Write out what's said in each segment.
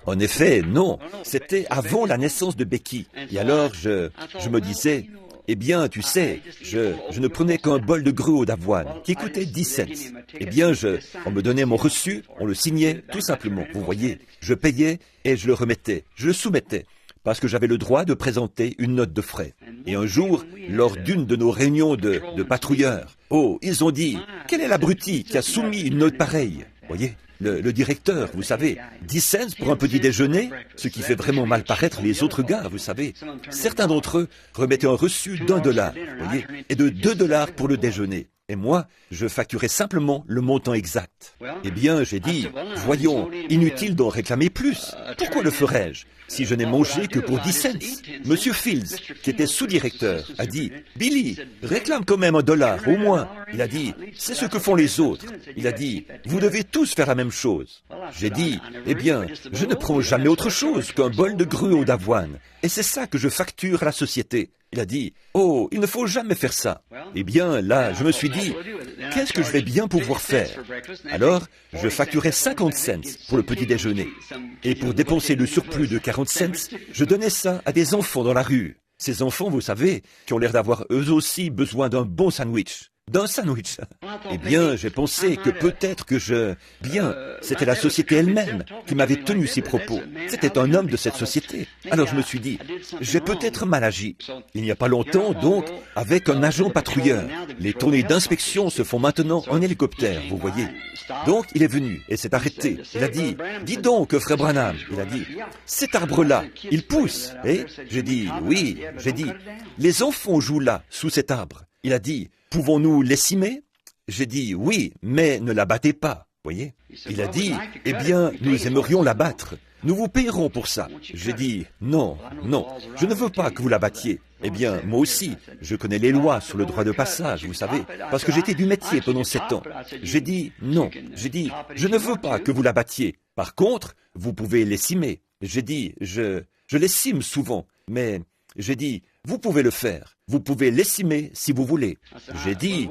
En effet, non. C'était avant la naissance de Becky. Et alors, je me disais, eh bien, tu sais, je ne prenais qu'un bol de gruau d'avoine qui coûtait 10 cents. Eh bien, on me donnait mon reçu, on le signait, tout simplement. Vous voyez, je payais et je le remettais, je le soumettais, parce que j'avais le droit de présenter une note de frais. Et un jour, lors d'une de nos réunions de patrouilleurs, ils ont dit, quel est l'abruti qui a soumis une note pareille? Vous voyez, le directeur, vous savez, 10 cents pour un petit déjeuner, ce qui fait vraiment mal paraître les autres gars, vous savez. Certains d'entre eux remettaient un reçu d'$1, vous voyez, et de $2 pour le déjeuner. Et moi, je facturais simplement le montant exact. Eh bien, j'ai dit, voyons, inutile d'en réclamer plus. Pourquoi le ferais-je si je n'ai mangé que pour 10 cents? Monsieur Fields, qui était sous-directeur, a dit, Billy, réclame quand même $1, au moins. Il a dit, c'est ce que font les autres. Il a dit, vous devez tous faire la même chose. J'ai dit, eh bien, je ne prends jamais autre chose qu'un bol de gruau d'avoine. Et c'est ça que je facture à la société. Il a dit, oh, il ne faut jamais faire ça. Eh bien, là, je me suis dit, qu'est-ce que je vais bien pouvoir faire? Alors, je facturais 50 cents pour le petit déjeuner. Et pour dépenser le surplus de 40 cents, je donnais ça à des enfants dans la rue. Ces enfants, vous savez, qui ont l'air d'avoir eux aussi besoin d'un bon sandwich. D'un sandwich. Eh bien, j'ai pensé que peut-être que c'était la société elle-même qui m'avait tenu ces propos. C'était un homme de cette société. Alors je me suis dit, j'ai peut-être mal agi. Il n'y a pas longtemps, donc, avec un agent patrouilleur. Les tournées d'inspection se font maintenant en hélicoptère, vous voyez. Donc, il est venu et s'est arrêté. Il a dit, dis donc, frère Branham. Il a dit, cet arbre-là, il pousse. Et j'ai dit, oui, les enfants jouent là, sous cet arbre. Il a dit, pouvons-nous l'essimer? J'ai dit, oui, mais ne la battez pas, voyez. Il a dit, eh bien, nous aimerions la battre. Nous vous payerons pour ça. J'ai dit, non, je ne veux pas que vous la battiez. Eh bien, moi aussi, je connais les lois sur le droit de passage, vous savez, parce que j'étais du métier pendant 7 ans. J'ai dit, non, je ne veux pas que vous la battiez. Par contre, vous pouvez l'essimer. J'ai dit, je l'essime souvent, mais j'ai dit, vous pouvez le faire. Vous pouvez l'essimer si vous voulez. J'ai dit,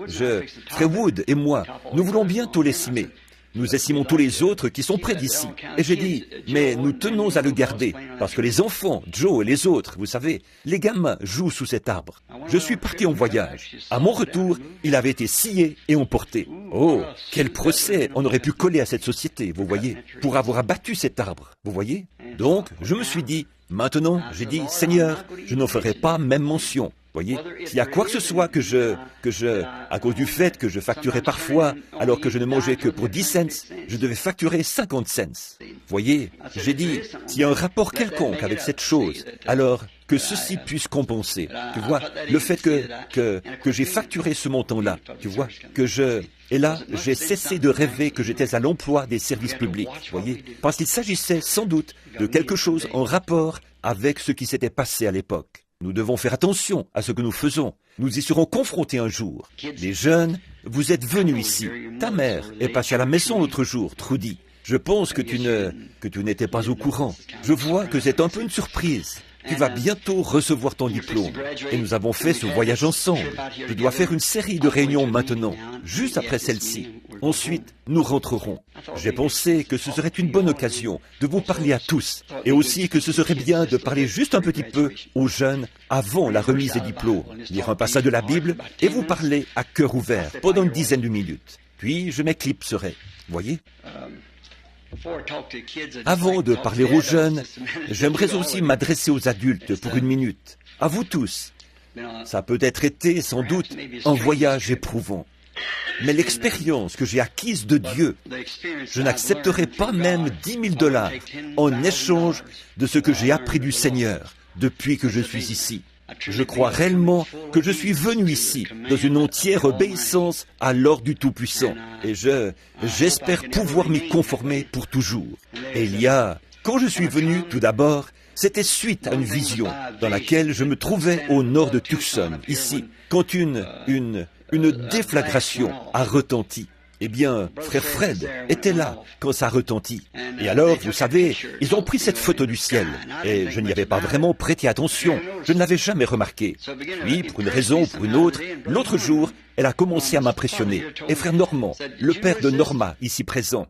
Frère Wood et moi, nous voulons bientôt l'essimer. Nous estimons tous les autres qui sont près d'ici. Et j'ai dit, mais nous tenons à le garder, parce que les enfants, Joe et les autres, vous savez, les gamins jouent sous cet arbre. Je suis parti en voyage. À mon retour, il avait été scié et emporté. Oh, quel procès on aurait pu coller à cette société, vous voyez, pour avoir abattu cet arbre, vous voyez. Donc, je me suis dit, maintenant, j'ai dit, Seigneur, je n'en ferai pas même mention. Voyez, s'il y a quoi que ce soit à cause du fait que je facturais parfois, alors que je ne mangeais que pour 10 cents, je devais facturer 50 cents. Voyez, j'ai dit, s'il y a un rapport quelconque avec cette chose, alors que ceci puisse compenser. Tu vois, le fait que j'ai facturé ce montant-là, tu vois, et là, j'ai cessé de rêver que j'étais à l'emploi des services publics, voyez, parce qu'il s'agissait sans doute de quelque chose en rapport avec ce qui s'était passé à l'époque. Nous devons faire attention à ce que nous faisons. Nous y serons confrontés un jour. Les jeunes, vous êtes venus ici. Ta mère est passée à la maison l'autre jour, Trudy. Je pense que tu n'étais pas au courant. Je vois que c'est un peu une surprise. Tu vas bientôt recevoir ton diplôme. Et nous avons fait ce voyage ensemble. Je dois faire une série de réunions maintenant, juste après celle-ci. Ensuite, nous rentrerons. J'ai pensé que ce serait une bonne occasion de vous parler à tous, et aussi que ce serait bien de parler juste un petit peu aux jeunes avant la remise des diplômes, lire un passage de la Bible et vous parler à cœur ouvert pendant une dizaine de minutes. Puis je m'éclipserai. Voyez ? Avant de parler aux jeunes, j'aimerais aussi m'adresser aux adultes pour une minute. À vous tous. Ça a peut-être été, sans doute, un voyage éprouvant. Mais l'expérience que j'ai acquise de Dieu, je n'accepterai pas même $10,000 en échange de ce que j'ai appris du Seigneur depuis que je suis ici. Je crois réellement que je suis venu ici dans une entière obéissance à l'ordre du Tout-Puissant. Et j'espère pouvoir m'y conformer pour toujours. Et quand je suis venu, tout d'abord, c'était suite à une vision dans laquelle je me trouvais au nord de Tucson, ici, quand une déflagration a retenti. Eh bien, frère Fred était là quand ça retentit. Et alors, vous savez, ils ont pris cette photo du ciel. Et je n'y avais pas vraiment prêté attention. Je ne l'avais jamais remarqué. Puis, pour une raison ou pour une autre, l'autre jour, elle a commencé à m'impressionner. Et frère Normand, le père de Norma, ici présent,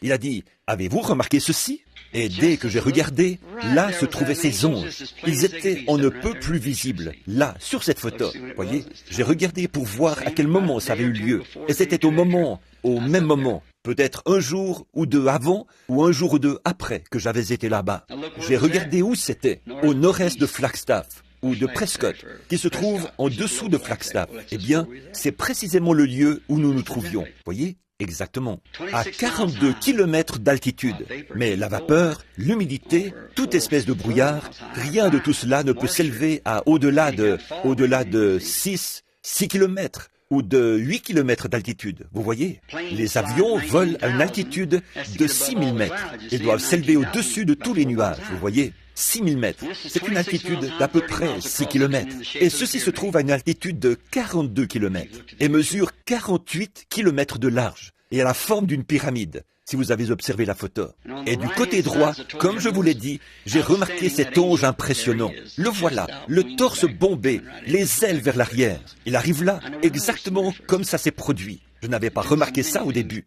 il a dit, avez-vous remarqué ceci? Et dès que j'ai regardé, là se trouvaient ces anges. Ils étaient on ne peut plus visibles, là, sur cette photo. Voyez, j'ai regardé pour voir à quel moment ça avait eu lieu. Et c'était au même moment, peut-être un jour ou deux avant, ou un jour ou deux après que j'avais été là-bas. J'ai regardé où c'était, au nord-est de Flagstaff, ou de Prescott, qui se trouve en dessous de Flagstaff. Eh bien, c'est précisément le lieu où nous nous trouvions. Voyez? Exactement. À 42 kilomètres d'altitude. Mais la vapeur, l'humidité, toute espèce de brouillard, rien de tout cela ne peut s'élever à au-delà de 6 kilomètres ou de 8 kilomètres d'altitude. Vous voyez? Les avions volent à une altitude de 6000 mètres. Ils doivent s'élever au-dessus de tous les nuages. Vous voyez? 6000 mètres. C'est une altitude d'à peu près 6 kilomètres. Et ceci se trouve à une altitude de 42 kilomètres et mesure 48 kilomètres de large et a la forme d'une pyramide, si vous avez observé la photo. Et du côté droit, comme je vous l'ai dit, j'ai remarqué cet ange impressionnant. Le voilà, le torse bombé, les ailes vers l'arrière. Il arrive là, exactement comme ça s'est produit. Je n'avais pas remarqué ça au début,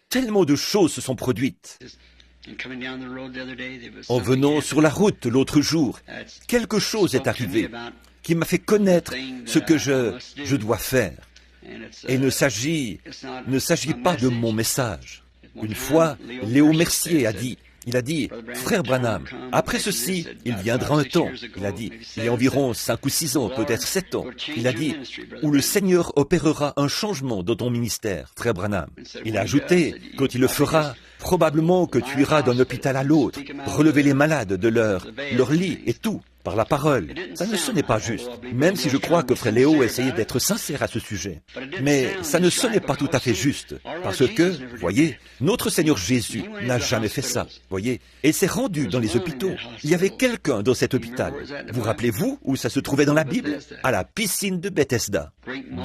tellement de choses se sont produites. En venant sur la route l'autre jour, quelque chose est arrivé qui m'a fait connaître ce que je dois faire. Et il ne s'agit pas de mon message. Une fois, Léo Mercier a dit, frère Branham, après ceci, il viendra un temps, il a dit, il y a environ 5 ou 6 ans, peut-être 7 ans, il a dit, où le Seigneur opérera un changement dans ton ministère, frère Branham. Il a ajouté, quand il le fera, probablement que tu iras d'un hôpital à l'autre, relever les malades de leur lit et tout, par la parole. Ça ne sonnait pas juste, même si je crois que frère Léo essayait d'être sincère à ce sujet. Mais ça ne sonnait pas tout à fait juste, parce que, voyez, notre Seigneur Jésus n'a jamais fait ça, voyez, et s'est rendu dans les hôpitaux. Il y avait quelqu'un dans cet hôpital. Vous rappelez-vous où ça se trouvait dans la Bible? À la piscine de Bethesda.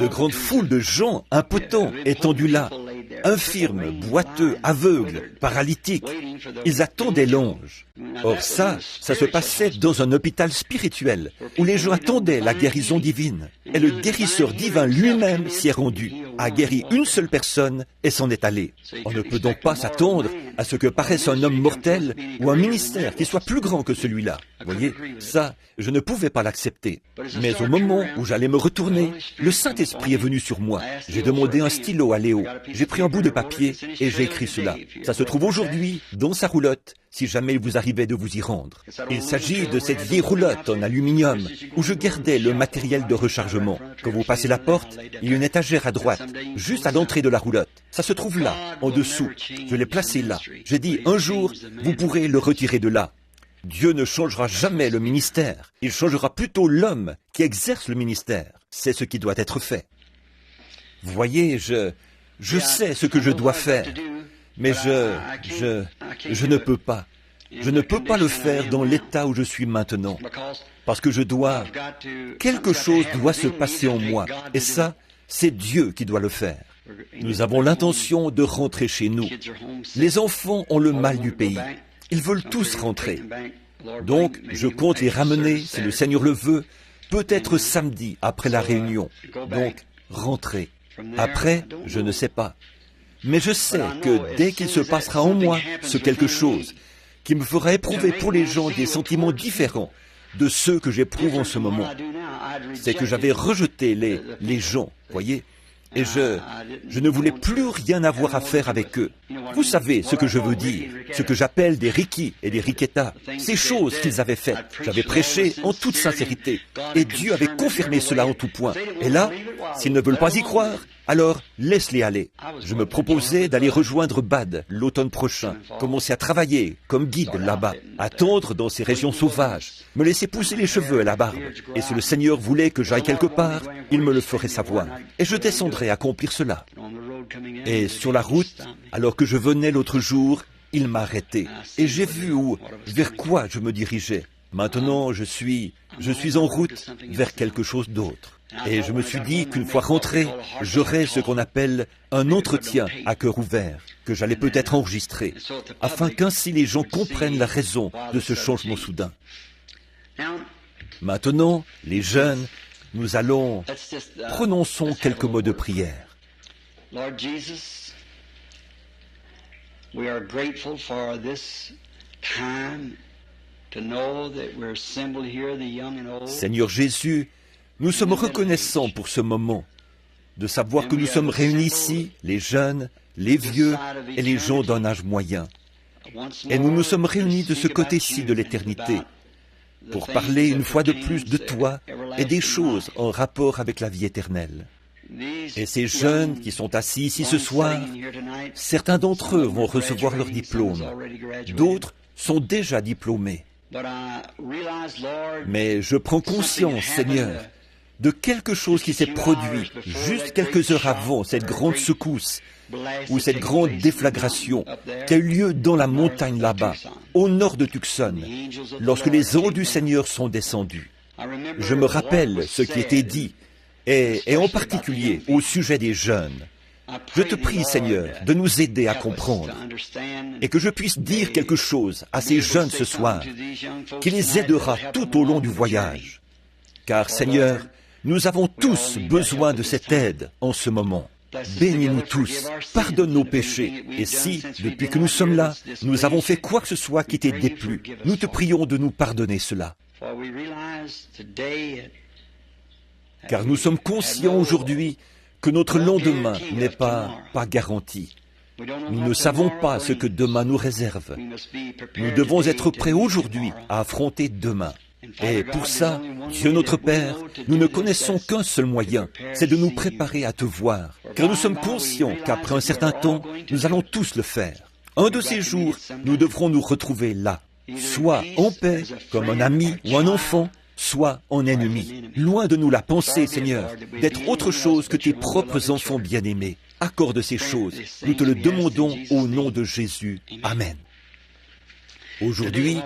De grandes foules de gens impotents étendus là, infirmes, boiteux, aveugles, paralytiques. Ils attendaient l'ange. Or ça se passait dans un hôpital spirituel, où les gens attendaient la guérison divine. Et le guérisseur divin lui-même s'y est rendu, a guéri une seule personne et s'en est allé. On ne peut donc pas s'attendre à ce que paraisse un homme mortel ou un ministère qui soit plus grand que celui-là. Voyez, ça, je ne pouvais pas l'accepter. Mais au moment où j'allais me retourner, le Saint-Esprit est venu sur moi. J'ai demandé un stylo à Léo. J'ai pris un bout de papier et j'ai écrit cela. Ça se trouve aujourd'hui dans sa roulotte, si jamais il vous arrivait de vous y rendre. Il s'agit de cette vieille roulotte en aluminium où je gardais le matériel de rechargement. Quand vous passez la porte, il y a une étagère à droite, juste à l'entrée de la roulotte. Ça se trouve là, en dessous. Je l'ai placé là. J'ai dit, un jour, vous pourrez le retirer de là. Dieu ne changera jamais le ministère. Il changera plutôt l'homme qui exerce le ministère. C'est ce qui doit être fait. Vous voyez, je sais ce que je dois faire, mais je ne peux pas. Je ne peux pas le faire dans l'état où je suis maintenant, parce que quelque chose doit se passer en moi, et ça, c'est Dieu qui doit le faire. Nous avons l'intention de rentrer chez nous. Les enfants ont le mal du pays. Ils veulent tous rentrer. Donc, je compte les ramener, si le Seigneur le veut, peut-être samedi après la réunion. Donc, rentrer. Après, je ne sais pas. Mais je sais que dès qu'il se passera en moi ce quelque chose qui me fera éprouver pour les gens des sentiments différents de ceux que j'éprouve en ce moment, c'est que j'avais rejeté les gens, voyez, et je ne voulais plus rien avoir à faire avec eux. Vous savez ce que je veux dire, ce que j'appelle des Rikki et des Riketa, ces choses qu'ils avaient faites. J'avais prêché en toute sincérité, et Dieu avait confirmé cela en tout point. Et là, s'ils ne veulent pas y croire, alors laisse-les aller. Je me proposais d'aller rejoindre Bad l'automne prochain, commencer à travailler comme guide là-bas, attendre dans ces régions sauvages, me laisser pousser les cheveux et la barbe. Et si le Seigneur voulait que j'aille quelque part, il me le ferait savoir. Et je descendrais accomplir cela. Et sur la route, alors que je venais l'autre jour, il m'a arrêté. Et j'ai vu vers quoi je me dirigeais. Maintenant, je suis en route vers quelque chose d'autre. Et je me suis dit qu'une fois rentré, j'aurais ce qu'on appelle un entretien à cœur ouvert, que j'allais peut-être enregistrer, afin qu'ainsi les gens comprennent la raison de ce changement soudain. Maintenant, les jeunes nous allons, prononçons quelques mots de prière. Lord Jesus, we are grateful for this time to know that we're assembled here, the young and old. Seigneur Jésus, nous sommes reconnaissants pour ce moment, de savoir que nous sommes réunis ici, les jeunes, les vieux et les gens d'un âge moyen. Et nous nous sommes réunis de ce côté-ci de l'éternité pour parler une fois de plus de toi et des choses en rapport avec la vie éternelle. Et ces jeunes qui sont assis ici ce soir, certains d'entre eux vont recevoir leur diplôme, d'autres sont déjà diplômés. Mais je prends conscience, Seigneur, de quelque chose qui s'est produit juste quelques heures avant cette grande secousse ou cette grande déflagration qui a eu lieu dans la montagne là-bas, au nord de Tucson, lorsque les anges du Seigneur sont descendus. Je me rappelle ce qui était dit, et en particulier au sujet des jeunes. Je te prie, Seigneur, de nous aider à comprendre et que je puisse dire quelque chose à ces jeunes ce soir qui les aidera tout au long du voyage. Car, Seigneur, nous avons tous besoin de cette aide en ce moment. Bénis-nous tous, pardonne nos péchés, et si, depuis que nous sommes là, nous avons fait quoi que ce soit qui t'ait déplu, nous te prions de nous pardonner cela. Car nous sommes conscients aujourd'hui que notre lendemain n'est pas garanti. Nous ne savons pas ce que demain nous réserve. Nous devons être prêts aujourd'hui à affronter demain. Et pour ça, Dieu notre Père, nous ne connaissons qu'un seul moyen, c'est de nous préparer à te voir. Car nous sommes conscients qu'après un certain temps, nous allons tous le faire. Un de ces jours, nous devrons nous retrouver là, soit en paix, comme un ami ou un enfant, soit en ennemi. Loin de nous la pensée, Seigneur, d'être autre chose que tes propres enfants bien-aimés. Accorde ces choses. Nous te le demandons au nom de Jésus. Amen. Aujourd'hui,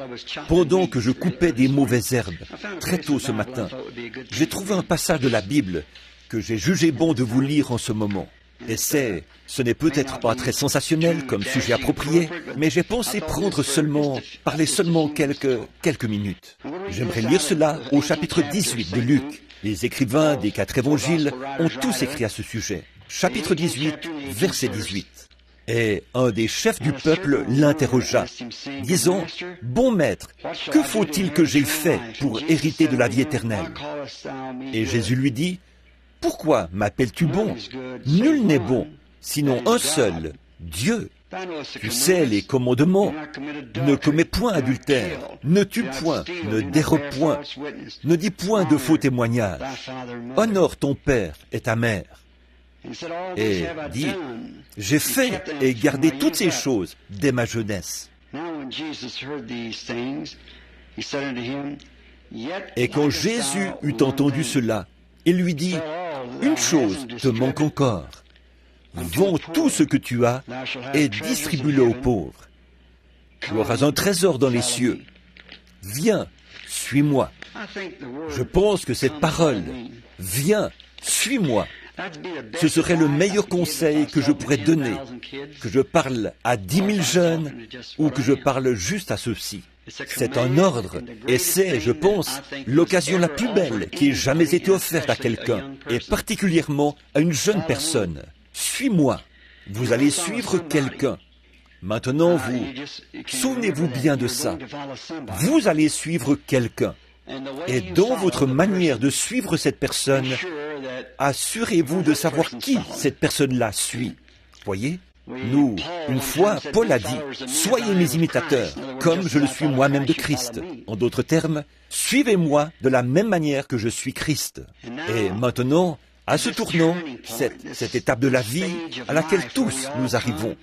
pendant que je coupais des mauvaises herbes, très tôt ce matin, j'ai trouvé un passage de la Bible que j'ai jugé bon de vous lire en ce moment. Et ce n'est peut-être pas très sensationnel comme sujet approprié, mais j'ai pensé parler seulement quelques minutes. J'aimerais lire cela au chapitre 18 de Luc. Les écrivains des 4 évangiles ont tous écrit à ce sujet. Chapitre 18, verset 18. Et un des chefs du peuple l'interrogea, disant, « Bon maître, que faut-il que j'aie fait pour hériter de la vie éternelle ?» Et Jésus lui dit, « Pourquoi m'appelles-tu bon? Nul n'est bon, sinon un seul, Dieu. Tu sais les commandements, ne commets point adultère, ne tue point, ne dérobe point, ne dis point de faux témoignages, honore ton père et ta mère. » Et dit, « J'ai fait et gardé toutes ces choses dès ma jeunesse. » Et quand Jésus eut entendu cela, il lui dit, « Une chose te manque encore. Vends tout ce que tu as et distribue-le aux pauvres. Tu auras un trésor dans les cieux. Viens, suis-moi. » Je pense que cette parole, « Viens, suis-moi », ce serait le meilleur conseil que je pourrais donner, que je parle à 10 000 jeunes ou que je parle juste à ceux-ci. C'est un ordre et c'est, je pense, l'occasion la plus belle qui ait jamais été offerte à quelqu'un et particulièrement à une jeune personne. Suis-moi. Vous allez suivre quelqu'un. Maintenant, souvenez-vous bien de ça. Vous allez suivre quelqu'un. Et dans votre manière de suivre cette personne, assurez-vous de savoir qui cette personne-là suit. Voyez, une fois, Paul a dit, « Soyez mes imitateurs, comme je le suis moi-même de Christ. » En d'autres termes, suivez-moi de la même manière que je suis Christ. Et maintenant, à ce tournant, cette étape de la vie à laquelle tous nous arrivons,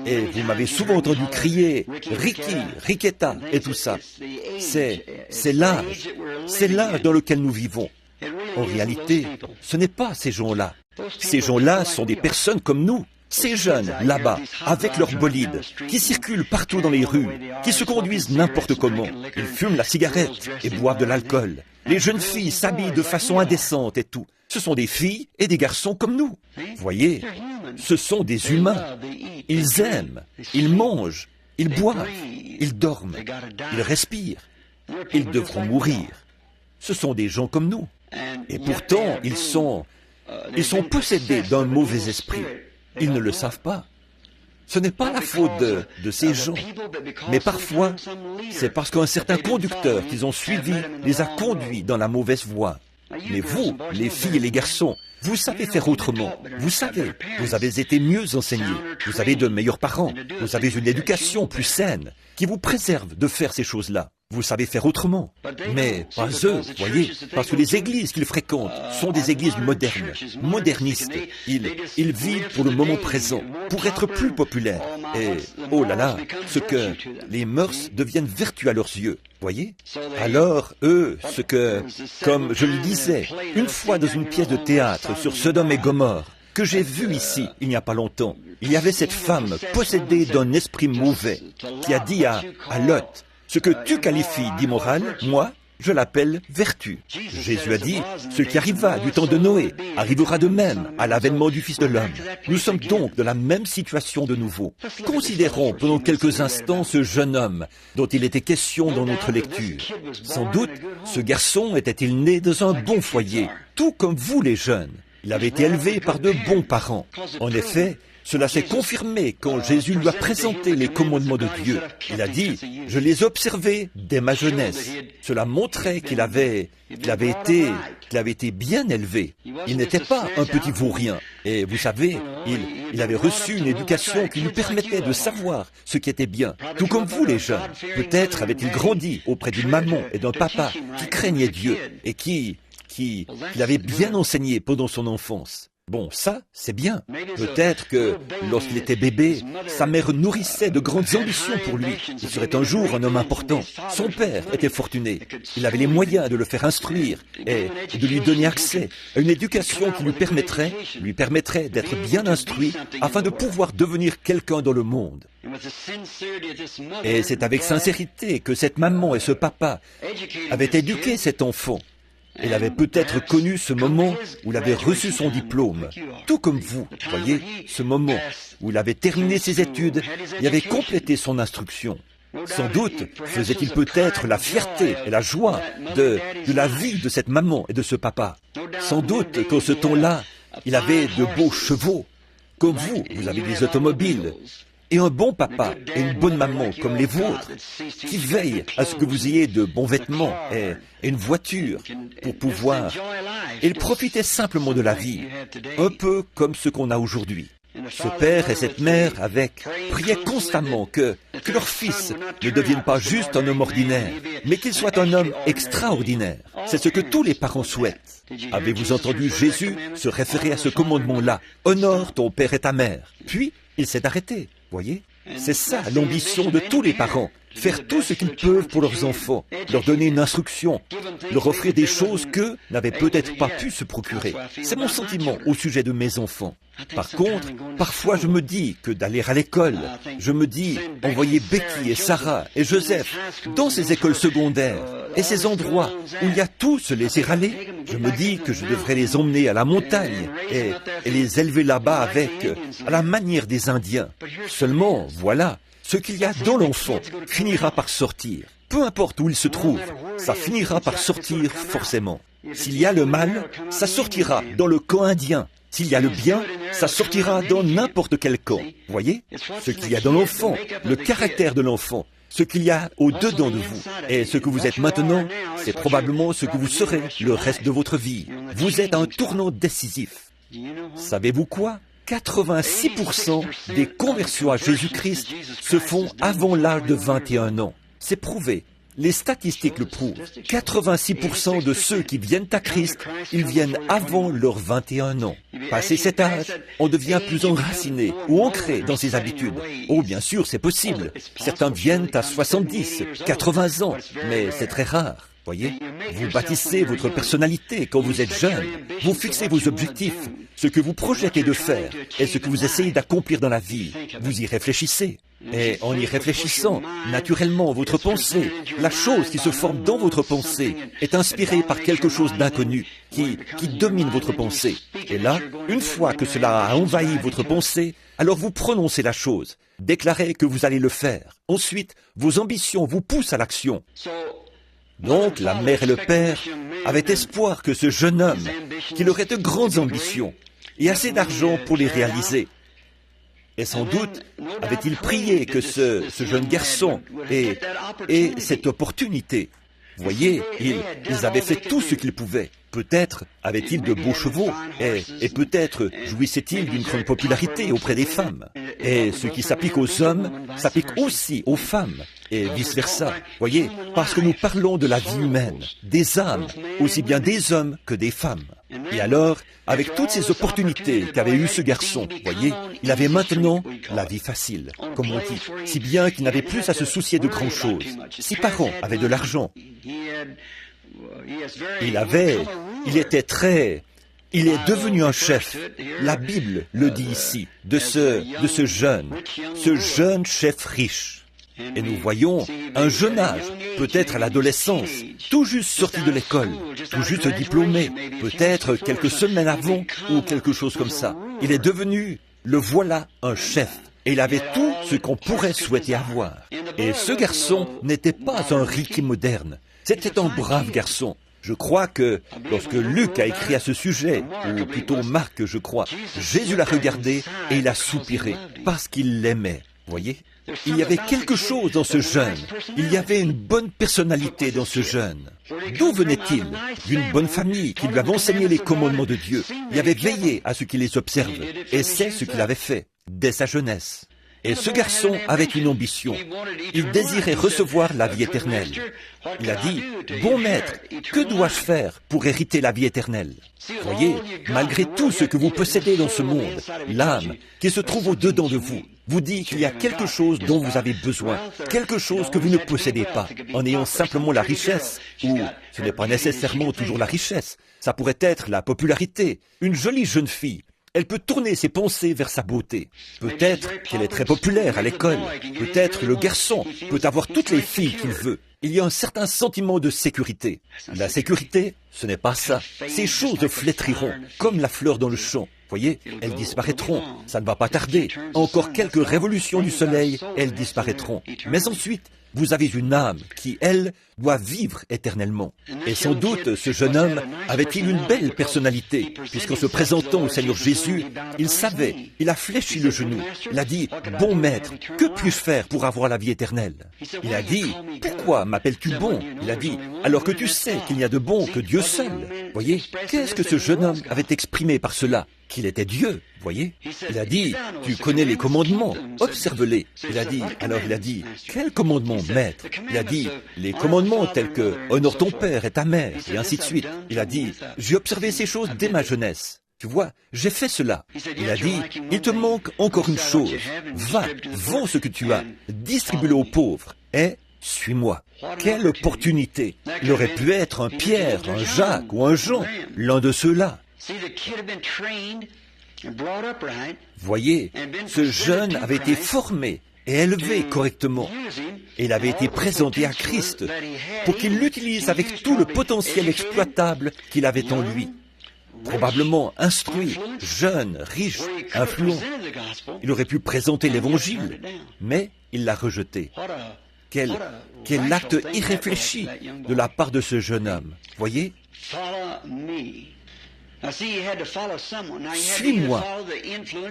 et vous m'avez souvent entendu crier « Ricky, Riquetta » et tout ça. C'est l'âge dans lequel nous vivons. En réalité, ce n'est pas ces gens-là. Ces gens-là sont des personnes comme nous. Ces jeunes, là-bas, avec leurs bolides, qui circulent partout dans les rues, qui se conduisent n'importe comment. Ils fument la cigarette et boivent de l'alcool. Les jeunes filles s'habillent de façon indécente et tout. Ce sont des filles et des garçons comme nous. Voyez, ce sont des humains. Ils aiment, ils mangent, ils boivent, ils dorment, ils respirent. Ils devront mourir. Ce sont des gens comme nous. Et pourtant, ils sont possédés d'un mauvais esprit. Ils ne le savent pas. Ce n'est pas la faute de ces gens, mais parfois, c'est parce qu'un certain conducteur qu'ils ont suivi les a conduits dans la mauvaise voie. Mais vous, les filles et les garçons, vous savez faire autrement. Vous savez, vous avez été mieux enseignés. Vous avez de meilleurs parents. Vous avez une éducation plus saine qui vous préserve de faire ces choses-là. Vous savez faire autrement. Mais pas eux, voyez, parce que les églises qu'ils fréquentent sont des églises modernes, modernistes. Ils vivent pour le moment présent, pour être plus populaires. Et, oh là là, les mœurs deviennent vertus à leurs yeux, voyez. Alors, eux, comme je le disais, une fois dans une pièce de théâtre sur Sodome et Gomorrhe, que j'ai vu ici, il n'y a pas longtemps, il y avait cette femme possédée d'un esprit mauvais qui a dit à Lot, ce que tu qualifies d'immoral, moi, je l'appelle vertu. Jésus a dit, ce qui arriva du temps de Noé arrivera de même à l'avènement du Fils de l'homme. Nous sommes donc dans la même situation de nouveau. Considérons pendant quelques instants ce jeune homme dont il était question dans notre lecture. Sans doute, ce garçon était-il né dans un bon foyer, tout comme vous les jeunes. Il avait été élevé par de bons parents. En effet, cela s'est confirmé quand Jésus lui a présenté les commandements de Dieu. Il a dit, je les ai observés dès ma jeunesse. Cela montrait qu'il avait été bien élevé. Il n'était pas un petit vaurien. Et vous savez, il avait reçu une éducation qui lui permettait de savoir ce qui était bien. Tout comme vous les jeunes. Peut-être avait-il grandi auprès d'une maman et d'un papa qui craignaient Dieu et qui l'avait bien enseigné pendant son enfance. Bon, ça, c'est bien. Peut-être que, lorsqu'il était bébé, sa mère nourrissait de grandes ambitions pour lui. Il serait un jour un homme important. Son père était fortuné. Il avait les moyens de le faire instruire et de lui donner accès à une éducation qui lui permettrait d'être bien instruit afin de pouvoir devenir quelqu'un dans le monde. Et c'est avec sincérité que cette maman et ce papa avaient éduqué cet enfant. Il avait peut-être connu ce moment où il avait reçu son diplôme, tout comme vous, voyez, ce moment où il avait terminé ses études et avait complété son instruction. Sans doute faisait-il peut-être la fierté et la joie de la vie de cette maman et de ce papa. Sans doute qu'en ce temps-là, il avait de beaux chevaux. Comme vous avez des automobiles. Et un bon papa et une bonne maman comme les vôtres, qui veillent à ce que vous ayez de bons vêtements et une voiture pour pouvoir... Ils profitaient simplement de la vie, un peu comme ce qu'on a aujourd'hui. Ce père et cette mère priaient constamment que leur fils ne devienne pas juste un homme ordinaire, mais qu'il soit un homme extraordinaire. C'est ce que tous les parents souhaitent. Avez-vous entendu Jésus se référer à ce commandement-là? Honore ton père et ta mère. Puis, il s'est arrêté. Voyez, c'est ça l'ambition de tous les parents. Faire tout ce qu'ils peuvent pour leurs enfants, leur donner une instruction, leur offrir des choses qu'eux n'avaient peut-être pas pu se procurer. C'est mon sentiment au sujet de mes enfants. Par contre, parfois je me dis que d'aller à l'école, je me dis envoyer Becky et Sarah et Joseph dans ces écoles secondaires et ces endroits où il y a tout se laisser aller, je me dis que je devrais les emmener à la montagne et les élever là-bas à la manière des Indiens. Seulement, voilà, ce qu'il y a dans l'enfant finira par sortir. Peu importe où il se trouve, ça finira par sortir forcément. S'il y a le mal, ça sortira dans le camp indien. S'il y a le bien, ça sortira dans n'importe quel camp. Voyez, ce qu'il y a dans l'enfant, le caractère de l'enfant, ce qu'il y a au-dedans de vous. Et ce que vous êtes maintenant, c'est probablement ce que vous serez le reste de votre vie. Vous êtes à un tournant décisif. Savez-vous quoi? 86% des conversions à Jésus-Christ se font avant l'âge de 21 ans. C'est prouvé. Les statistiques le prouvent. 86% de ceux qui viennent à Christ, ils viennent avant leurs 21 ans. Passé cet âge, on devient plus enraciné ou ancré dans ses habitudes. Oh, bien sûr, c'est possible. Certains viennent à 70, 80 ans, mais c'est très rare. Voyez, vous bâtissez votre personnalité quand vous êtes jeune. Vous fixez vos objectifs, ce que vous projetez de faire et ce que vous essayez d'accomplir dans la vie. Vous y réfléchissez. Et en y réfléchissant, naturellement, votre pensée, la chose qui se forme dans votre pensée, est inspirée par quelque chose d'inconnu qui domine votre pensée. Et là, une fois que cela a envahi votre pensée, alors vous prononcez la chose, déclarez que vous allez le faire. Ensuite, vos ambitions vous poussent à l'action. Donc la mère et le père avaient espoir que ce jeune homme, qu'il aurait de grandes ambitions et assez d'argent pour les réaliser. Et sans doute avait-il prié que ce jeune garçon ait cette opportunité. Vous voyez, ils avaient fait tout ce qu'ils pouvaient. Peut-être avaient-ils de beaux chevaux, et peut-être jouissaient-ils d'une grande popularité auprès des femmes. Et ce qui s'applique aux hommes s'applique aussi aux femmes, et vice-versa. Voyez, parce que nous parlons de la vie humaine, des âmes, aussi bien des hommes que des femmes. Et alors, avec toutes ces opportunités qu'avait eu ce garçon, voyez, il avait maintenant la vie facile, comme on dit, si bien qu'il n'avait plus à se soucier de grand-chose. Ses parents avaient de l'argent. Il est devenu un chef. La Bible le dit ici, de ce jeune chef riche. Et nous voyons un jeune âge, peut-être à l'adolescence, tout juste sorti de l'école, tout juste diplômé, peut-être quelques semaines avant ou quelque chose comme ça. Il est devenu, le voilà, un chef. Et il avait tout ce qu'on pourrait souhaiter avoir. Et ce garçon n'était pas un Ricky moderne. C'était un brave garçon. Je crois que lorsque Luc a écrit à ce sujet, ou plutôt Marc, je crois, Jésus l'a regardé et il a soupiré parce qu'il l'aimait. Voyez ? Il y avait quelque chose dans ce jeune. Il y avait une bonne personnalité dans ce jeune. D'où venait-il? D'une bonne famille qui lui avait enseigné les commandements de Dieu. Il avait veillé à ce qu'il les observe. Et c'est ce qu'il avait fait dès sa jeunesse. Et ce garçon avait une ambition. Il désirait recevoir la vie éternelle. Il a dit, « Bon maître, que dois-je faire pour hériter la vie éternelle ?» Voyez, malgré tout ce que vous possédez dans ce monde, l'âme qui se trouve au-dedans de vous, vous dit qu'il y a quelque chose dont vous avez besoin, quelque chose que vous ne possédez pas, en ayant simplement la richesse, ou ce n'est pas nécessairement toujours la richesse, ça pourrait être la popularité, une jolie jeune fille. Elle peut tourner ses pensées vers sa beauté. Peut-être qu'elle est très populaire à l'école. Peut-être le garçon peut avoir toutes les filles qu'il veut. Il y a un certain sentiment de sécurité. La sécurité, ce n'est pas ça. Ces choses flétriront, comme la fleur dans le champ. Voyez, elles disparaîtront. Ça ne va pas tarder. Encore quelques révolutions du soleil, elles disparaîtront. Mais ensuite, vous avez une âme qui, elle, doit vivre éternellement. Et sans doute, ce jeune homme avait-il une belle personnalité, puisqu'en se présentant au Seigneur Jésus, il savait, il a fléchi le genou. Il a dit, « Bon maître, que puis-je faire pour avoir la vie éternelle ?» Il a dit, « Pourquoi m'appelles-tu bon ?» Il a dit, « Alors que tu sais qu'il n'y a de bon que Dieu seul. » Voyez, qu'est-ce que ce jeune homme avait exprimé par cela? Qu'il était Dieu, voyez. Il a dit, tu connais les commandements, observe-les. Il a dit, quel commandement, maître? Il a dit, les commandements tels que honore ton père et ta mère, et ainsi de suite. Il a dit, j'ai observé ces choses dès ma jeunesse. Tu vois, j'ai fait cela. Il a dit, il te manque encore une chose. Va, vends ce que tu as, distribue-le aux pauvres, et suis-moi. Quelle opportunité! Il aurait pu être un Pierre, un Jacques ou un Jean, l'un de ceux-là. Voyez, ce jeune avait été formé et élevé correctement. Et il avait été présenté à Christ pour qu'il l'utilise avec tout le potentiel exploitable qu'il avait en lui. Probablement instruit, jeune, riche, influent. Il aurait pu présenter l'Évangile, mais il l'a rejeté. Quel acte irréfléchi de la part de ce jeune homme. Voyez? Suis-moi.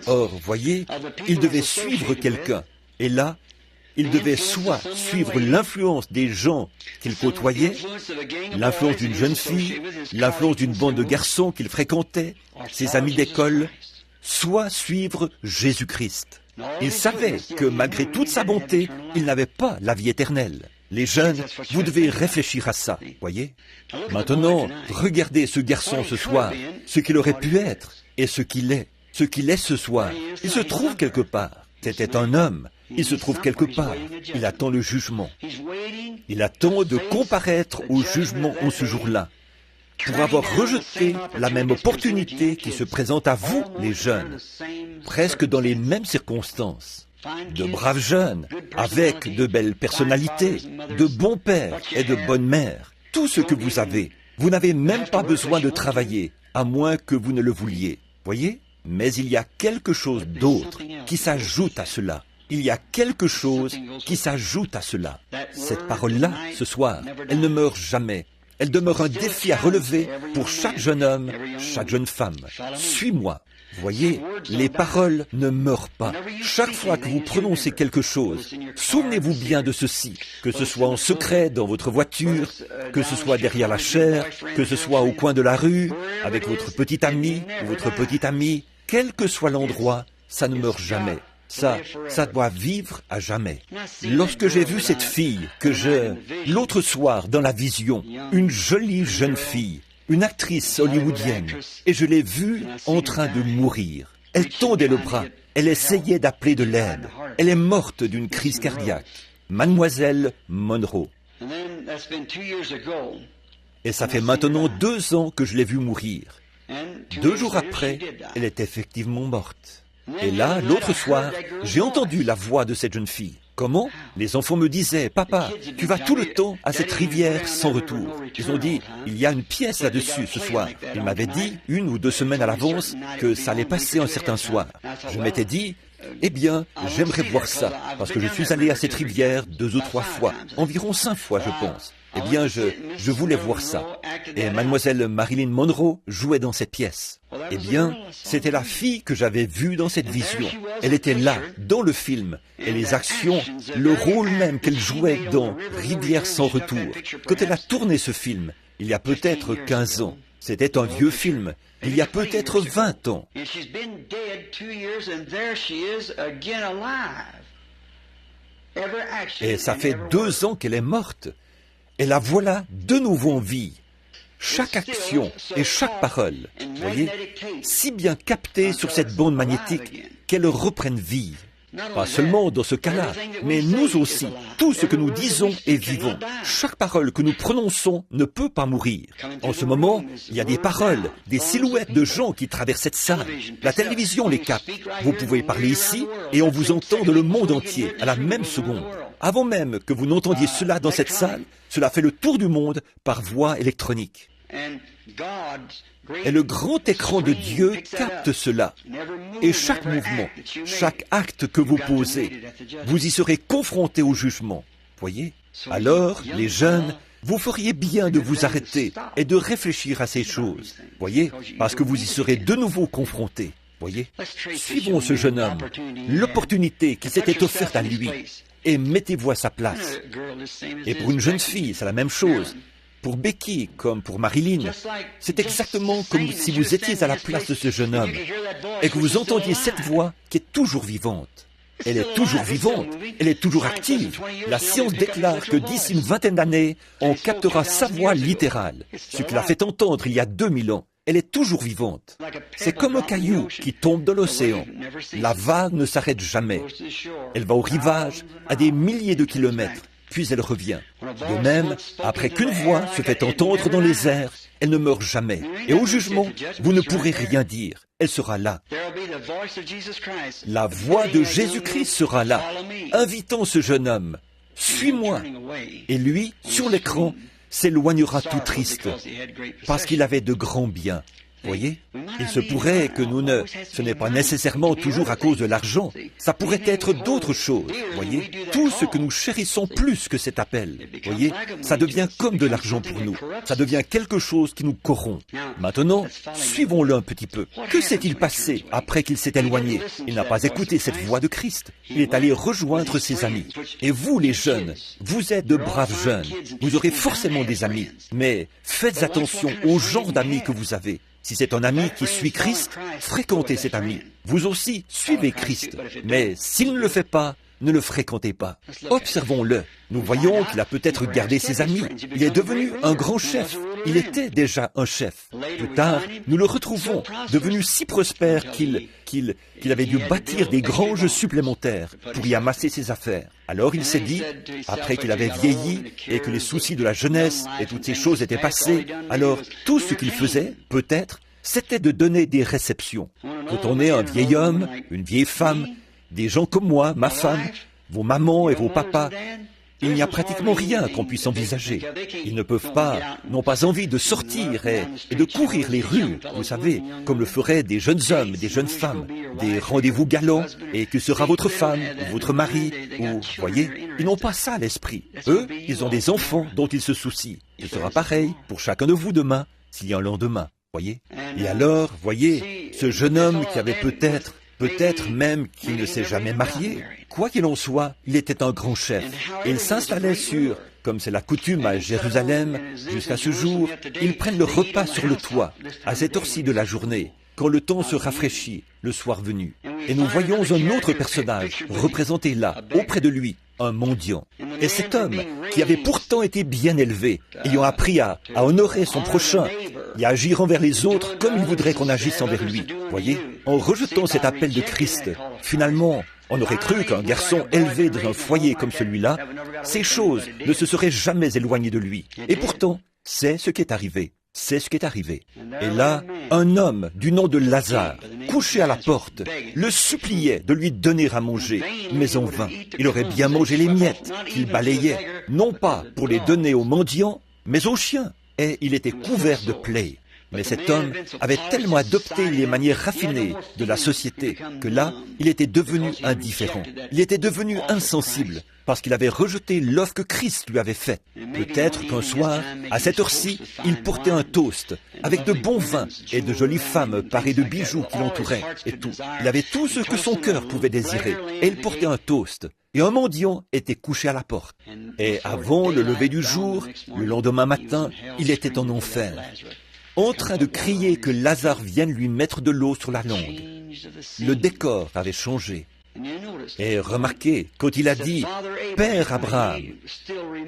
Or, voyez, il devait suivre quelqu'un. Et là, il devait soit suivre l'influence des gens qu'il côtoyait, l'influence d'une jeune fille, l'influence d'une bande de garçons qu'il fréquentait, ses amis d'école, soit suivre Jésus-Christ. Il savait que malgré toute sa bonté, il n'avait pas la vie éternelle. Les jeunes, vous devez réfléchir à ça, voyez. Maintenant, regardez ce garçon ce soir, ce qu'il aurait pu être et ce qu'il est ce soir. Il se trouve quelque part. C'était un homme. Il se trouve quelque part. Il attend le jugement. Il attend de comparaître au jugement en ce jour-là, pour avoir rejeté la même opportunité qui se présente à vous, les jeunes, presque dans les mêmes circonstances. De braves jeunes, avec de belles personnalités, de bons pères et de bonnes mères. Tout ce que vous avez, vous n'avez même pas besoin de travailler, à moins que vous ne le vouliez. Voyez? Mais il y a quelque chose d'autre qui s'ajoute à cela. il y a quelque chose qui s'ajoute à cela. Cette parole-là, ce soir, elle ne meurt jamais. Elle demeure un défi à relever pour chaque jeune homme, chaque jeune femme. Suis-moi. Voyez, les paroles ne meurent pas. Chaque fois que vous prononcez quelque chose, souvenez-vous bien de ceci, que ce soit en secret dans votre voiture, que ce soit derrière la chaire, que ce soit au coin de la rue, avec votre petit ami ou votre petite amie, quel que soit l'endroit, ça ne meurt jamais. Ça doit vivre à jamais. Lorsque j'ai vu cette fille l'autre soir dans la vision, une jolie jeune fille, une actrice hollywoodienne, et je l'ai vue en train de mourir. Elle tendait le bras, elle essayait d'appeler de l'aide. Elle est morte d'une crise cardiaque. Mademoiselle Monroe. Et ça fait maintenant 2 ans que je l'ai vue mourir. 2 jours après, elle est effectivement morte. Et là, l'autre soir, j'ai entendu la voix de cette jeune fille. Comment? Les enfants me disaient, « Papa, tu vas tout le temps à cette rivière sans retour. » Ils ont dit, « Il y a une pièce là-dessus ce soir. » Ils m'avaient dit, 1 ou 2 semaines à l'avance, que ça allait passer un certain soir. Je m'étais dit, eh bien, j'aimerais voir ça, parce que je suis allé à cette rivière 2 ou 3 fois, environ 5 fois, je pense. Eh bien, je voulais voir ça. Et mademoiselle Marilyn Monroe jouait dans cette pièce. Eh bien, c'était la fille que j'avais vue dans cette vision. Elle était là, dans le film, et les actions, le rôle même qu'elle jouait dans Rivière sans retour. Quand elle a tourné ce film, il y a peut-être 15 ans, c'était un vieux film, il y a peut-être 20 ans. Et ça fait 2 ans qu'elle est morte. Et la voilà de nouveau en vie. Chaque action et chaque parole, voyez, si bien captée sur cette bande magnétique qu'elle reprenne vie. Pas seulement dans ce cas-là, mais nous aussi, tout ce que nous disons et vivons, chaque parole que nous prononçons ne peut pas mourir. En ce moment, il y a des paroles, des silhouettes de gens qui traversent cette salle. La télévision les capte. Vous pouvez parler ici et on vous entend dans le monde entier à la même seconde. Avant même que vous n'entendiez cela dans cette salle, cela fait le tour du monde par voie électronique. Et le grand écran de Dieu capte cela. Et chaque mouvement, chaque acte que vous posez, vous y serez confrontés au jugement. Voyez? Alors, les jeunes, vous feriez bien de vous arrêter et de réfléchir à ces choses. Voyez? Parce que vous y serez de nouveau confrontés. Voyez? Suivons ce jeune homme, l'opportunité qui s'était offerte à lui, et mettez-vous à sa place. Et pour une jeune fille, c'est la même chose. Pour Becky, comme pour Marilyn, c'est exactement comme si vous étiez à la place de ce jeune homme et que vous entendiez cette voix qui est toujours vivante. Elle est toujours vivante, elle est toujours active. La science déclare que d'ici une vingtaine d'années, on captera sa voix littérale, ce qui l'a fait entendre il y a 2000 ans. Elle est toujours vivante. C'est comme un caillou qui tombe dans l'océan. La vague ne s'arrête jamais. Elle va au rivage à des milliers de kilomètres. Puis elle revient. De même, après qu'une voix se fait entendre dans les airs, elle ne meurt jamais. Et au jugement, vous ne pourrez rien dire. Elle sera là. La voix de Jésus-Christ sera là, invitant ce jeune homme. Suis-moi. Et lui, sur l'écran, s'éloignera tout triste, parce qu'il avait de grands biens. Voyez, il se pourrait que ce n'est pas nécessairement toujours à cause de l'argent, ça pourrait être d'autres choses, voyez. Tout ce que nous chérissons plus que cet appel, voyez, ça devient comme de l'argent pour nous, ça devient quelque chose qui nous corrompt. Maintenant, suivons-le un petit peu. Que s'est-il passé après qu'il s'est éloigné? Il n'a pas écouté cette voix de Christ, il est allé rejoindre ses amis. Et vous, les jeunes, vous êtes de braves jeunes, vous aurez forcément des amis, mais faites attention au genre d'amis que vous avez. Si c'est un ami qui suit Christ, fréquentez cet ami. Vous aussi, suivez Christ. Mais s'il ne le fait pas, ne le fréquentez pas. Observons-le. Nous voyons qu'il a peut-être gardé ses amis. Il est devenu un grand chef. Il était déjà un chef. Plus tard, nous le retrouvons, devenu si prospère qu'il avait dû bâtir des granges supplémentaires pour y amasser ses affaires. Alors il s'est dit, après qu'il avait vieilli et que les soucis de la jeunesse et toutes ces choses étaient passées, alors tout ce qu'il faisait, peut-être, c'était de donner des réceptions. Quand on est un vieil homme, une vieille femme, des gens comme moi, ma femme, vos mamans et vos papas, Il n'y a pratiquement rien qu'on puisse envisager. Ils ne peuvent pas, n'ont pas envie de sortir et de courir les rues, vous savez, comme le feraient des jeunes hommes, des jeunes femmes, des rendez-vous galants, et que sera votre femme, ou votre mari, ou, voyez, ils n'ont pas ça à l'esprit. Eux, ils ont des enfants dont ils se soucient. Ce sera pareil pour chacun de vous demain, s'il y a un lendemain, voyez. Et alors, voyez, ce jeune homme qui avait peut-être même qu'il ne s'est jamais marié. Quoi qu'il en soit, il était un grand chef. Et il s'installait sur, comme c'est la coutume à Jérusalem, jusqu'à ce jour, ils prennent le repas sur le toit, à cette heure-ci de la journée, quand le temps se rafraîchit, le soir venu. Et nous voyons un autre personnage représenté là, auprès de lui, un mendiant. Et cet homme, qui avait pourtant été bien élevé, ayant appris à honorer son prochain et à agir envers les autres comme il voudrait qu'on agisse envers lui, voyez, en rejetant cet appel de Christ, finalement, on aurait cru qu'un garçon élevé dans un foyer comme celui-là, ces choses ne se seraient jamais éloignées de lui. Et pourtant, c'est ce qui est arrivé. C'est ce qui est arrivé. Et là, un homme du nom de Lazare, couché à la porte, le suppliait de lui donner à manger, mais en vain. Il aurait bien mangé les miettes qu'il balayait, non pas pour les donner aux mendiants, mais aux chiens. Et il était couvert de plaies. Mais cet homme avait tellement adopté les manières raffinées de la société que là, il était devenu indifférent. Il était devenu insensible parce qu'il avait rejeté l'offre que Christ lui avait faite. Peut-être qu'un soir, à cette heure-ci, il portait un toast avec de bons vins et de jolies femmes parées de bijoux qui l'entouraient et tout. Il avait tout ce que son cœur pouvait désirer et il portait un toast. Et un mendiant était couché à la porte. Et avant le lever du jour, le lendemain matin, il était en enfer, en train de crier que Lazare vienne lui mettre de l'eau sur la langue. Le décor avait changé. Et remarquez, quand il a dit « Père Abraham »,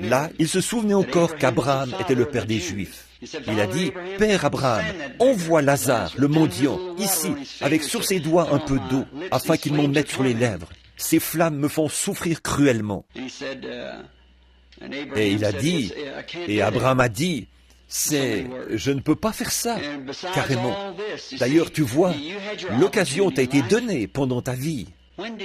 là, il se souvenait encore qu'Abraham était le père des Juifs. Il a dit « Père Abraham, envoie Lazare, le mendiant, ici, avec sur ses doigts un peu d'eau, afin qu'il m'en mette sur les lèvres. Ces flammes me font souffrir cruellement. » Et il a dit, et Abraham a dit, je ne peux pas faire ça, carrément. D'ailleurs, tu vois, l'occasion t'a été donnée pendant ta vie.